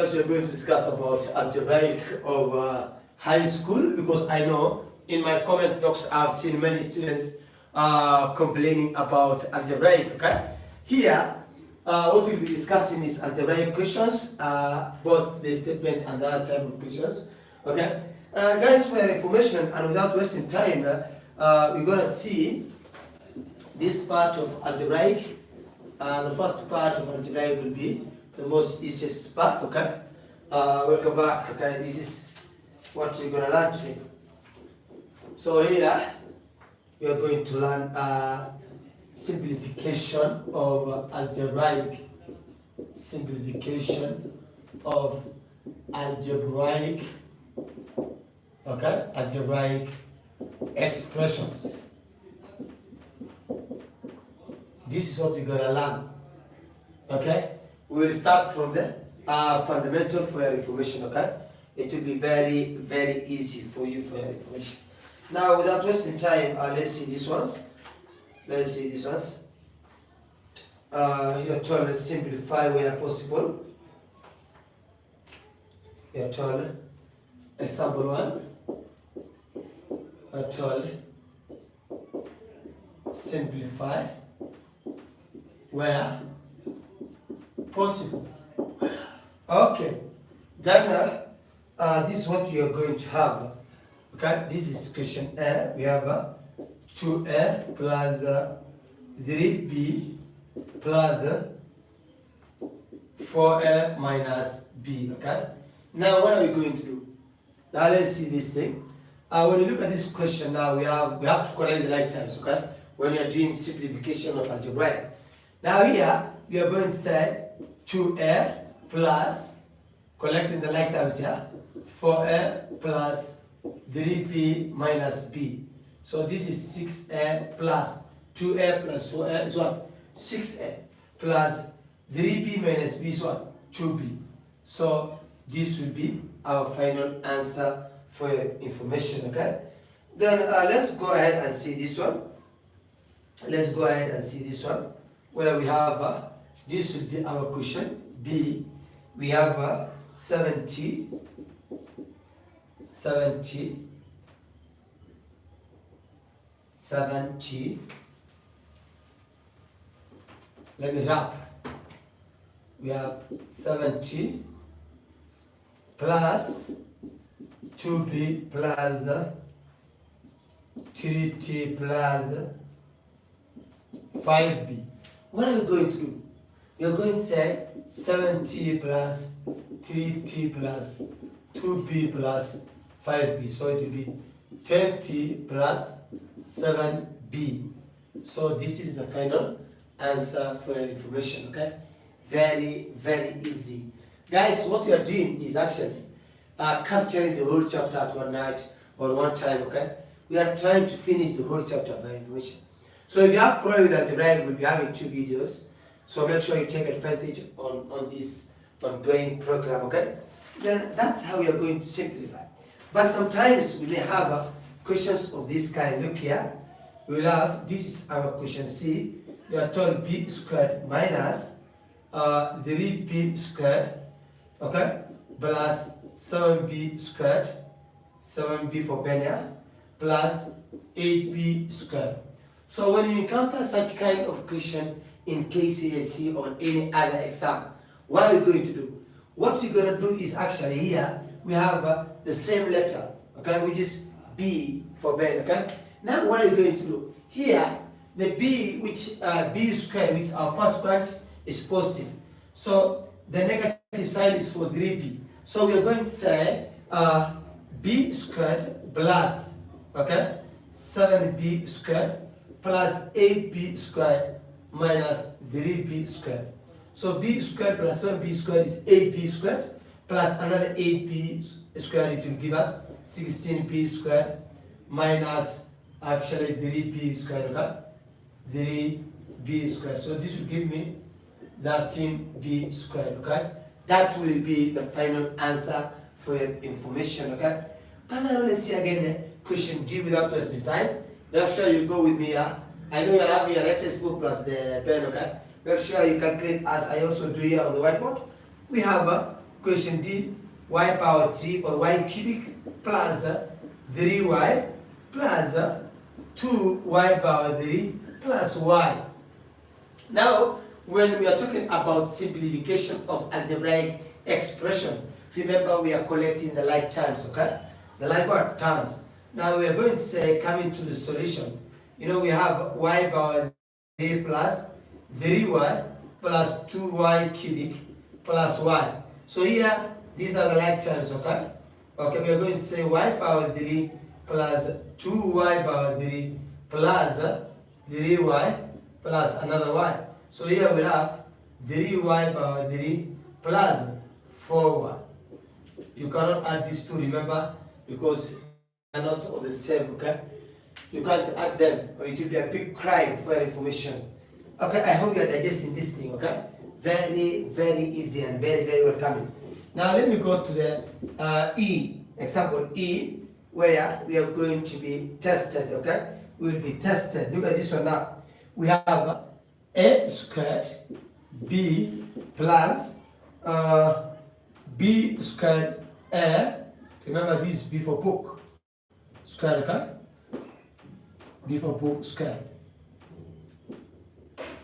First, we're going to discuss about algebraic of high school, because I know in my comment box I've seen many students complaining about algebraic. Okay, here what we'll be discussing is algebraic questions, both the statement and the other type of questions. Okay, guys, for your information and without wasting time, we're gonna see this part of algebraic. The first part of algebraic will be the most easiest part. Okay, welcome back. Okay, this is what we're gonna learn today. So here we are going to learn simplification of algebraic. Simplification of algebraic. Okay, algebraic expressions. This is what we're gonna learn. Okay, we will start from the fundamental for your information. Okay, it will be very, very easy for you for your information. Now, without wasting time, let's see these ones. Let's see these ones. You're told to simplify where possible. You're told example 1. You're told simplify where possible. Okay, then this is what you are going to have. Okay, this is question A. We have 2A plus 3B plus 4A minus B. Okay, now what are we going to do? Now let's see this thing. When you look at this question, now we have to correct the like terms. Okay, when you are doing simplification of algebra. Now here we are going to say 2A plus, collecting the like terms here, 4A plus 3B minus B. So this is 6A plus 2A plus 4A is what? 6A plus 3B minus B is what? 2B. So this will be our final answer for your information. Okay, then let's go ahead and see this one. Let's go ahead and see this one, where we have this will be our question B. We have 70 let me wrap. We have 70 plus 2b plus 3t plus 5b. What are we going to do? We are going to say 70 plus 3t plus 2b plus 5b. So it will be 20 plus 7b. So this is the final answer for your information. Okay, very, very easy. Guys, what we are doing is actually capturing the whole chapter at one night or one time. Okay, we are trying to finish the whole chapter for your information. So if you have problem with algebra, we'll be having 2 videos. So make sure you take advantage on this ongoing program. Okay, then that's how we are going to simplify. But sometimes we may have questions of this kind. Look here, we'll have, this is our question C. You are told b squared minus 3b squared, okay, plus 7b squared, 7b for Benya, plus 8b squared. So when you encounter such kind of question in KCSE or any other exam, what are we going to do? What we're going to do is actually here, we have the same letter, okay, which is B for Ben, okay? Now what are you going to do? Here, the B, which B squared, which our first part is positive. So the negative sign is for 3B. So we are going to say B squared plus, okay, 7B squared plus 8B squared minus 3B squared. So B squared plus 7B squared is 8B squared plus another 8B squared. It will give us 16B squared minus actually 3B squared. Okay, 3B squared. So this will give me 13B squared. Okay, that will be the final answer for your information. Okay, but now let's see again question D without wasting time. Make sure you go with me here. I know you're having your access book plus the pen. Okay, make sure you calculate as I also do here on the whiteboard. We have Question D, y power 3 or y cubic plus 3y plus 2y power 3 plus y. Now, when we are talking about simplification of algebraic expression, remember we are collecting the like terms, okay? The like what? Terms. Now we are going to say, coming to the solution, you know, we have y power 3 plus 3y plus 2y cubic plus y. So here, these are the like terms, okay? Okay, we are going to say y power 3 plus 2y power 3 plus 3y plus another y. So here we have 3y power 3 plus 4y. You cannot add these two, remember, because they are not of the same, okay? You can't add them or it will be a big crime for your information. Okay, I hope you are digesting this thing, okay? Very, very easy and very, very welcoming. Now let me go to the E, example E, where we are going to be tested, okay? We will be tested. Look at this one now. We have a squared b plus b squared a. Remember this b for book. Squared, okay? B for book squared.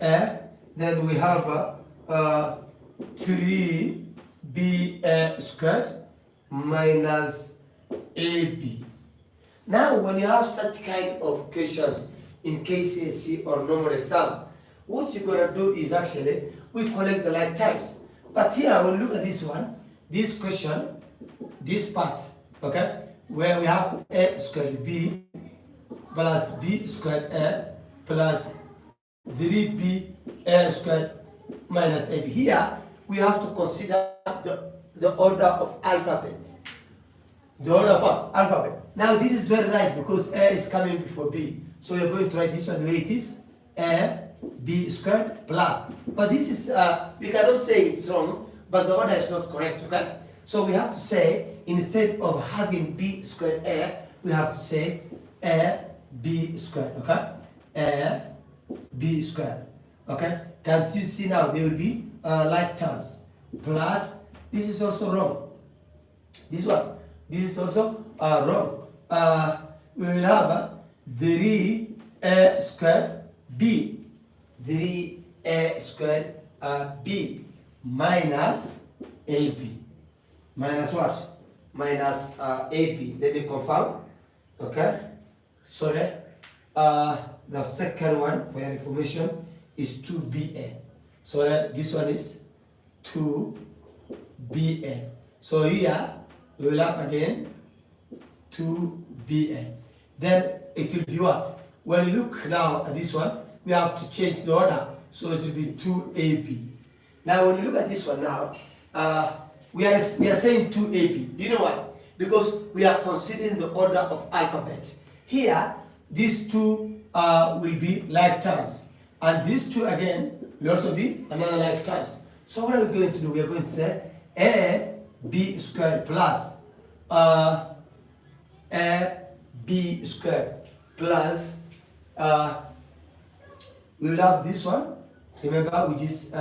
A. Then we have 3b squared minus ab. Now, when you have such kind of questions in KCSE or normal exam, what you're gonna do is actually we collect the like terms. But here, when you look at this one, this question, this part, okay, where we have a squared b plus b squared a plus 3b a squared minus ab. Here, we have to consider the order of alphabet. The order of what? Alphabet. Now this is very right because A is coming before B. So we're going to write this one the way it is. A, B squared plus. But this is, we cannot say it's wrong, but the order is not correct, okay? So we have to say, instead of having B squared A, we have to say A, B squared, okay? A, B squared, okay? Can't you see now, there will be like terms. Plus, this is also wrong. This one. This is also wrong. We will have 3a squared b. 3a squared b minus ab. Minus what? Minus ab. Let me confirm. Okay. Sorry. The second one for your information is 2ba. So this one is 2ba. So here we will have again 2ba. Then it will be what? When you look now at this one, we have to change the order. So it will be 2ab. Now when you look at this one now, we are saying 2ab. Do you know why? Because we are considering the order of alphabet. Here, these two will be like terms. And these two again will also be another like terms. So what are we going to do? We are going to say a b squared plus a b squared plus we will have this one. Remember, which is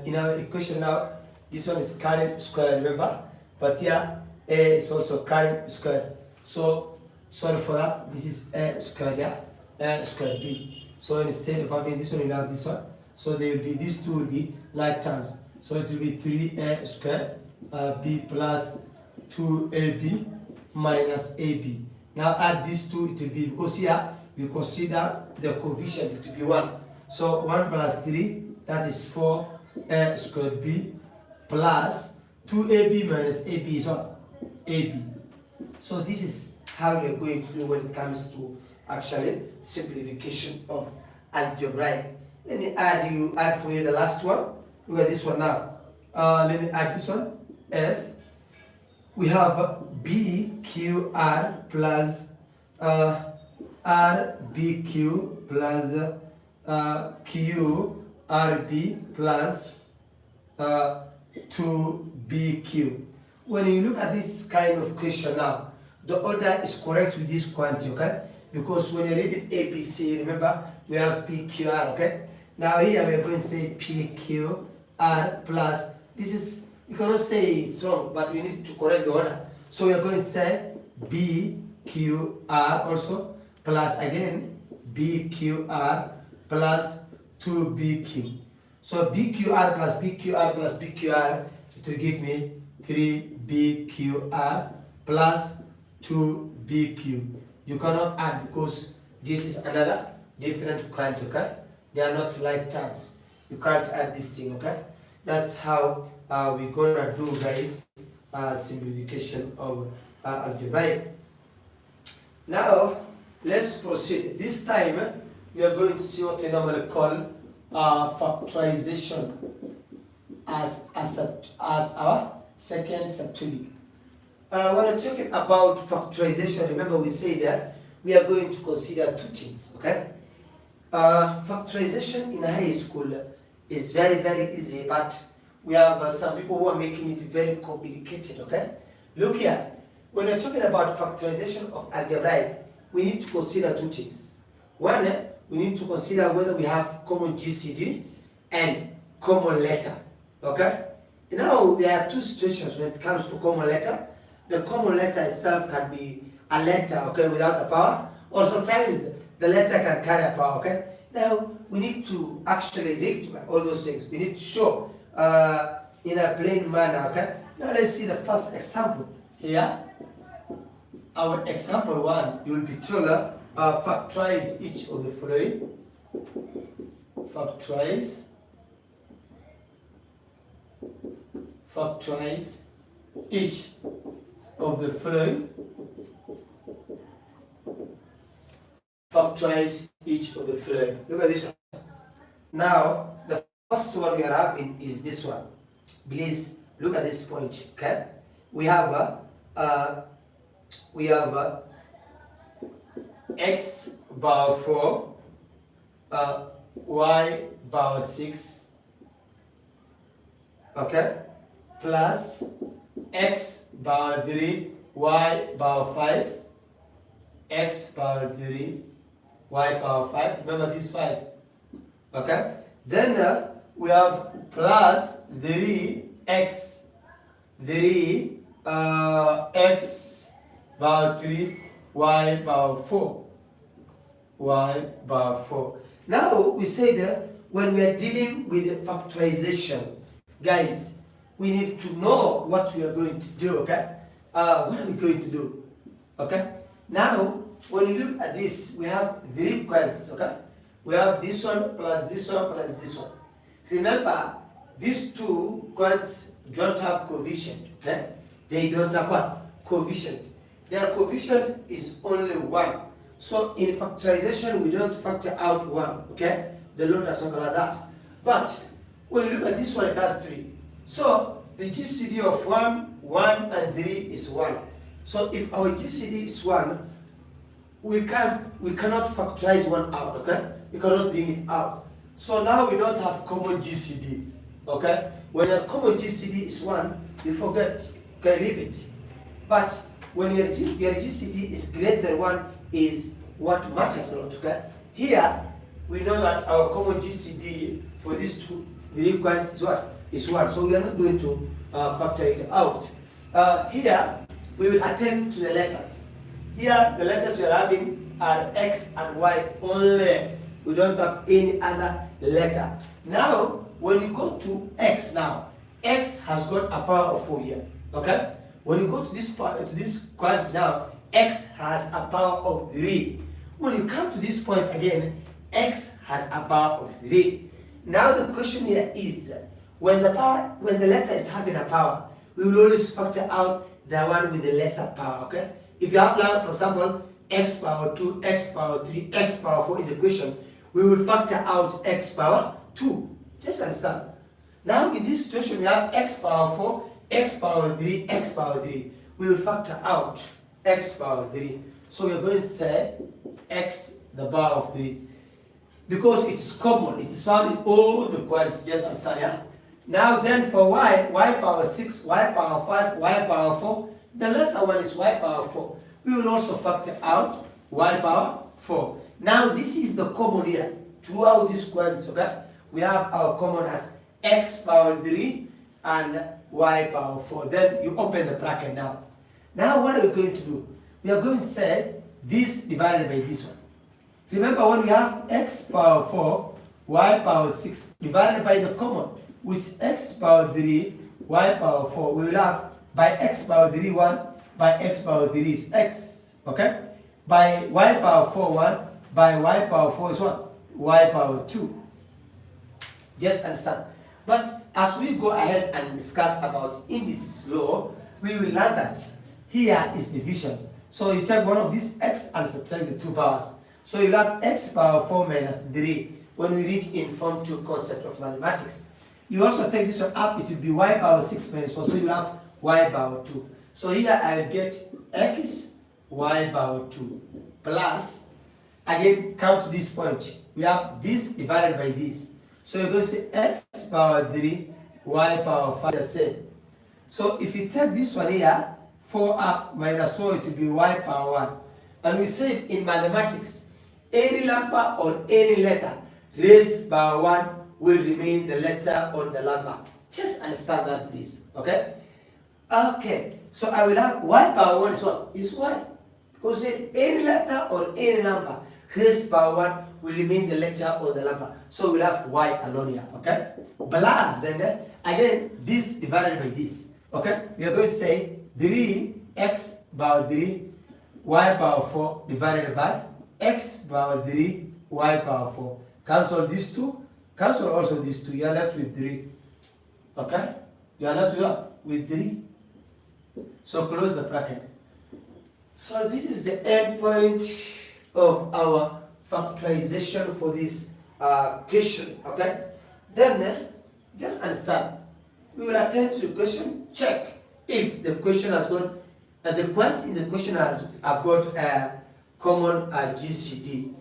in our equation now, this one is current square, remember? But here a is also current square. So sorry for that, this is a squared, yeah, a squared b. So instead of having this one, we'll have this one. So they will be, these two will be like terms. So it will be 3a squared b plus 2ab minus ab. Now add these two, it will be, because here we consider the coefficient, it will be 1. So 1 plus 3, that is 4a squared b plus 2ab minus ab is what? ab. So this is how we are going to do when it comes to actually simplification of algebraic. Let me add for you the last one. Look at this one now. Let me add this one. F. We have BQR plus RBQ plus QRB plus 2BQ. When you look at this kind of question now, the order is correct with this quantity, okay? Because when you read it ABC, remember, we have PQR, okay? Now here we are going to say PQR plus, this is You cannot say it's wrong, but we need to correct the order. So we are going to say BQR also plus again BQR plus 2BQ. So BQR plus BQR plus BQR, it will give me 3BQR plus 2BQ. You cannot add because this is another different quantity, okay? They are not like terms. You can't add this thing, okay? That's how we're gonna do, guys, simplification of algebraic. Now let's proceed. This time we are going to see what we normally call factorization as our second subtopic. When we're talking about factorization, remember we say that we are going to consider two things, okay? Factorization in high school is very, very easy, but we have some people who are making it very complicated, okay? Look here, when we're talking about factorization of algebraic, we need to consider two things. One, we need to consider whether we have common GCD and common letter, okay? Now, there are two situations when it comes to common letter. The common letter itself can be a letter, okay, without a power, or sometimes the letter can carry a power, okay? Now, we need to actually rectify all those things. We need to show in a plain manner, okay? Now, let's see the first example here. Our example one, you will be told factorize each of the following. Factorize each of the following. Factorize each of the following. Look at this one. Now, the first one we are having is this one. Please look at this point, okay? We have x power 4, y power 6, okay, plus x power 3, y power 5, x power 3, y power 5. Remember this 5, okay? Then we have plus 3x power 3, y power 4. Now we say that when we are dealing with the factorization, guys, we need to know what we are going to do, okay? What are we going to do, okay? Now, when you look at this, we have three quantities, okay? We have this one plus this one plus this one. Remember, these two quantities don't have coefficient, okay? They don't have what? Coefficient. Their coefficient is only 1. So in factorization, we don't factor out 1, okay? The law does not allow that. But when you look at this one, it has 3. So the GCD of 1, 1, and 3 is 1. So if our GCD is 1, we cannot factorize 1 out, okay? We cannot bring it out. So now we don't have common GCD, okay? When your common GCD is 1, you forget, okay, leave it. But when your GCD is greater than 1 is what matters a lot, okay? Here, we know that our common GCD for these three quantities is what? Is 1. So we are not going to factor it out. Here, we will attend to the letters. Here, the letters we are having are x and y only. We don't have any other letter. Now, when you go to x now, x has got a power of 4 here, okay? When you go to this quantity now, x has a power of 3. When you come to this point again, x has a power of 3. Now the question here is, when the letter is having a power, we will always factor out the one with the lesser power, okay? If you have, for example, x power 2, x power 3, x power 4 in the equation, we will factor out x power 2. Just understand. Now in this situation, we have x power 4, x power 3, x power 3. We will factor out x power 3. So we are going to say x the power of 3. Because it's common, it is found in all the quantities, just understand, yeah? Now then for y power 6, y power 5, y power 4, the lesser one is y power 4. We will also factor out y power 4. Now this is the common here throughout these quantities, okay? We have our common as x power 3 and y power 4. Then you open the bracket now. Now what are we going to do? We are going to say this divided by this one. Remember when we have x power 4, y power 6 divided by the common, which is x power 3, y power 4. We will have by x power 3 1, by x power 3 is x. Okay? By y power 4 1, by y power 4 is what? Y power 2. Just understand. But as we go ahead and discuss about indices law, we will learn that here is division. So you take one of these x and subtract the two powers. So you'll have x power 4 minus 3 when we reach in Form 2 concept of mathematics. You also take this one up, it will be y power 6 minus 4, so you'll have y power 2. So here I will get x y power 2 plus, again come to this point, we have this divided by this. So you're going to say x power 3, y power 5, the same. So if you take this one here, 4 up minus 4, it will be y power 1. And we said in mathematics, any number or any letter raised by 1 will remain the letter on the number. Just understand that, please. Okay? Okay. So I will have y power 1 is what? Is y. Because any letter or any number raised by 1 will remain the letter or the number. So we'll have y alone here. Okay? Plus then again this divided by this. Okay? We are going to say 3x power 3 y power 4 divided by x power 3 y power 4. Cancel these two. Cancel also these two. You are left with 3. Okay? You are left with 3. So close the bracket. So this is the end point of our factorization for this question. Okay? Then just understand. We will attend to the question. Check if the question has got the points in the question have got a common GCD.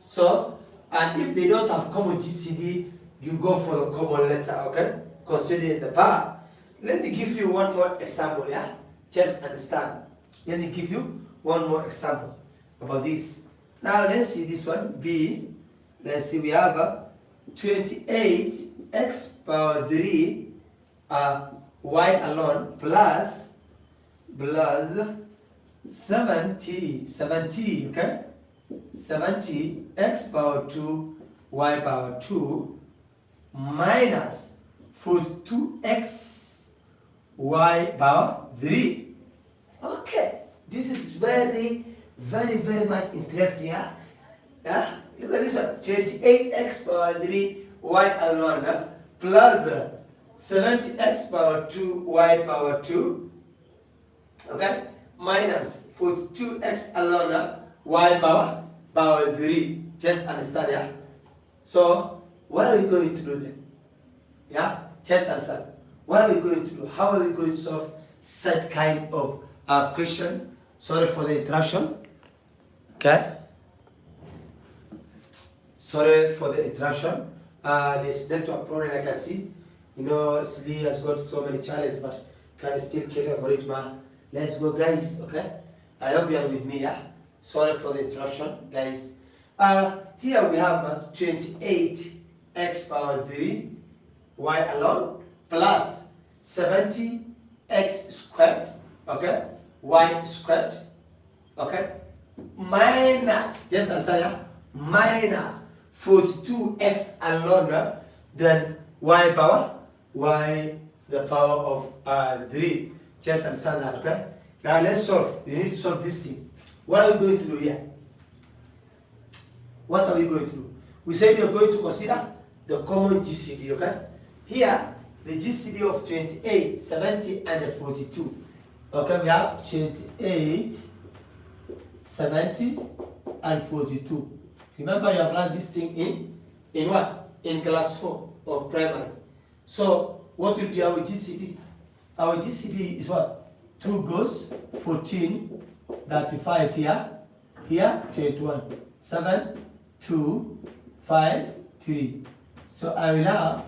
So, and if they don't have common GCD, you go for the common letter. Okay? Considering the power. Let me give you one more example. Yeah. Just understand. Let me give you one more example about this. Now let's see this one. B. Let's see, we have 28x power 3 y alone plus 70, okay? 70 x power 2 y power 2 minus 42x y power 3. Okay, this is very much interesting. Yeah? Look at this one. 28x power 3 y alone plus 70x power 2 y power 2, okay, minus 42x alone y power 3. Just understand, yeah? So what are we going to do then? Yeah? Just understand. What are we going to do? How are we going to solve such kind of question? Sorry for the interruption. Okay? Sorry for the interruption. This network problem, like I see. You know, Sli has got so many challenges, but can still cater for it, man. Let's go, guys. Okay? I hope you are with me, yeah? Sorry for the interruption, guys. Here we have 28x power 3 y alone plus 70x squared, okay, y squared, okay, minus, just answer, yeah, minus 42x alone, then y power, y the power of 3. Just understand that, okay? Now let's solve. We need to solve this thing. What are we going to do here? What are we going to do? We said we are going to consider the common GCD, okay? Here, the GCD of 28, 70, and 42. Okay, we have 28, 70, and 42. Remember, you have learned this thing in what? In class 4 of primary. So, what will be our GCD? Our GCD is what? 2 goes 14, 35 here, 21, 7, 2, 5, 3. So I will have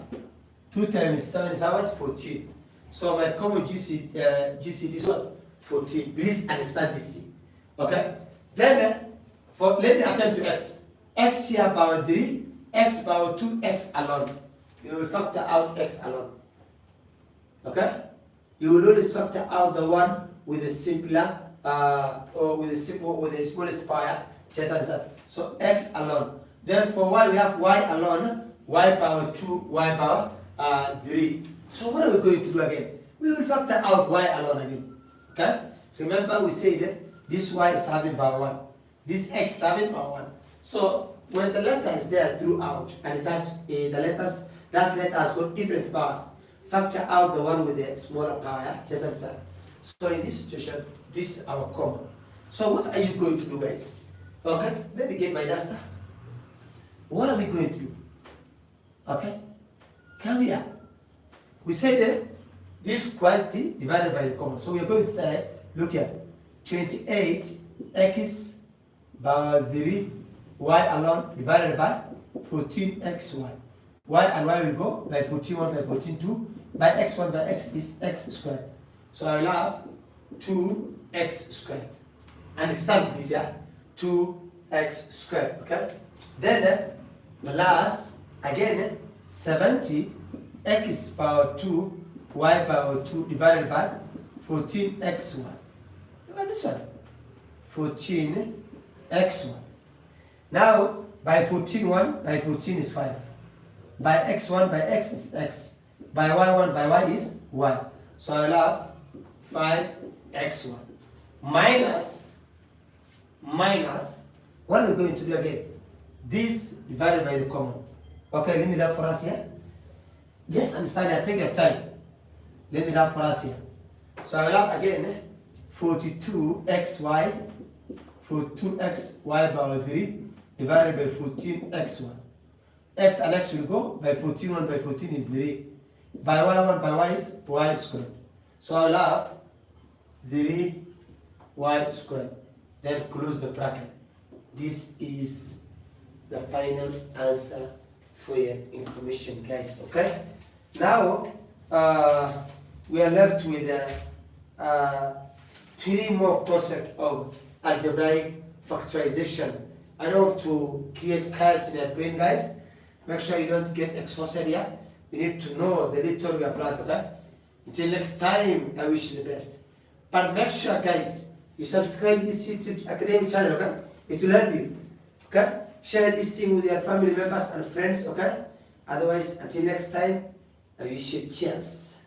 2 times 7 is how much? 14. So my common GCD is what? 14. Please understand this thing. Okay? Then, let me attempt to x. X here power 3, x power 2, x alone. You will factor out x alone. Okay? you will always factor out the one with the simpler or with the smallest power, just as that. So x alone. Then for y we have y alone, y power 2, y power 3. So what are we going to do again? We will factor out y alone again. Okay? Remember we said this y is having power 1. This x is having power 1. So when the letter is there throughout and it has that letter has got different powers, factor out the one with the smaller power, just as that. So in this situation, this is our common. So what are you going to do, guys? Okay, let me get my duster. What are we going to do? Okay, come here. We say that this quantity divided by the common. So we are going to say, look here, 28x power 3 y alone divided by 14xy. Y and y will go by 14 1 by 14 2. By x1 by x is x squared. So I will have 2x squared. Understand this, yeah? 2x squared, okay? Then plus again 70 x power 2 y power 2 divided by 14xy. Look at this one. 14x1. Now by 14 1 by 14 is 5. By x1 by x is x. By y1 by y is y. So I will have 5x1 minus what are we going to do again? This divided by the common. Okay, let me write for us here. Just understand that, take your time. Let me write for us here. So I will have again 42xy power 3 divided by 14x1. X and x will go by 14 1 by 14 is 3. By y1 by y is y squared. So I will have 3y squared. Then close the bracket. This is the final answer for your information, guys. Okay? Now we are left with 3 more concepts of algebraic factorization. I know to create chaos in your brain, guys. Make sure you don't get exhausted here. You need to know the little we have learned, okay? Until next time, I wish you the best. But make sure, guys, you subscribe this YouTube Academy channel, okay? It will help you, okay? Share this thing with your family members and friends, okay? Otherwise, until next time, I wish you cheers.